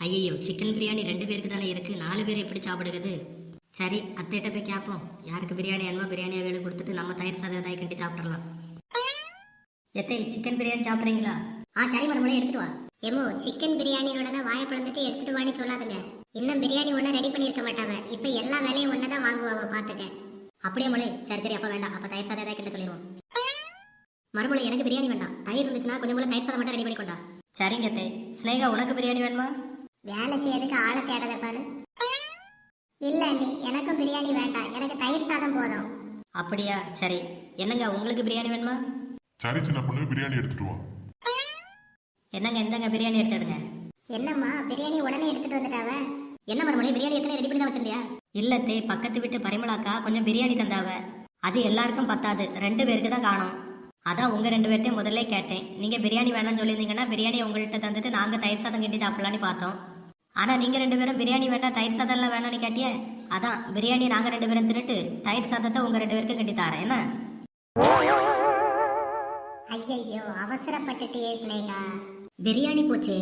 ஐயோ, சிக்கன் பிரியாணி 2 பேருக்கு தானே இருக்கு, 4 பேர் எப்படி சாப்பிடுறது? சரி, அத்தைகிட்ட போய் கேட்போம். யாருக்கு பிரியாணி வேணுமோ பிரியாணியை வேலை கொடுத்துட்டு நம்ம தயிர் சாதம் தாய் கட்டி சாப்பிடலாம். எத்தை, சிக்கன் பிரியாணி சாப்பிட்றீங்களா? சரி மறுமொழி எடுத்துட்டு வா. எமோ, சிக்கன் பிரியாணியோட தான் வாயை பிளந்துட்டு எடுத்துட்டு வான்னு சொல்லாதுங்க. இன்னும் பிரியாணி ஒன்றும் ரெடி பண்ணியிருக்க மாட்டாவ. இப்போ எல்லா வேலையும் ஒன்று தான் வாங்குவாவ, பார்த்துக்க. அப்படியே மொழி. சரி சரி, அப்போ வேண்டாம். அப்போ தயிர் சாதம் தாய் கிட்ட சொல்லிடுவோம். மறுமொழி, எனக்கு பிரியாணி வேண்டாம். தயிர் இருந்துச்சுன்னா கொஞ்சம் போல தயிர் சாதம் மட்டும் ரெடி பண்ணி கொண்டா. சரிங்க அத்தை. ஸ்னேகா, உனக்கு பிரியாணி வேணுமா? வேலை செய்யறதுக்கு ஆளை தேடத பாரு. இல்ல அண்ணி, எனக்கும் பிரியாணி வேண்டாம். எனக்கு தயிர் சாதம் போதும். அப்படியா? சரி. என்னங்க, உங்களுக்கு பிரியாணி வேணுமா? சரி சின்ன பொண்ணு, பிரியாணி எடுத்துட்டு வா. என்னங்க, இந்தங்க பிரியாணி எடுத்துடுங்க. என்னம்மா, பிரியாணி உடனே எடுத்துட்டு வந்துட்டாவ? என்ன மறுமொழி, பிரியாணி எத்தனை ரெடி பண்ணி தான் வச்சிருந்தியா? இல்லத்தே, பக்கத்து வீட்டு பரிமளாக்கா கொஞ்சம் பிரியாணி தந்தாவ. அது எல்லாருக்கும் பத்தாது, 2 பேருக்கு தான் காணும். அதான் உங்க 2 பேர்ட்டையும் முதல்ல கேட்டேன். நீங்க பிரியாணி வேணாம்னு சொல்லியிருந்தீங்கன்னா பிரியாணி உங்கள்கிட்ட தந்துட்டு நாங்க தயிர் சாதம் கட்டி சாப்பிடலான்னு பார்த்தோம். ஆனா நீங்க 2 பேரும் பிரியாணி வேண்டாம் தயிர் சாதம் எல்லாம் வேணாம்னு கேட்டியே. அதான் பிரியாணி நாங்க 2 பேரும் தின்னுட்டு தயிர் சாதத்தை உங்க 2 பேருக்கு கட்டி தாரேன். என்ன? ஐயையோ, அவசரப்பட்டுட்டியே ஸ்னேகா. பிரியாணி போச்சே.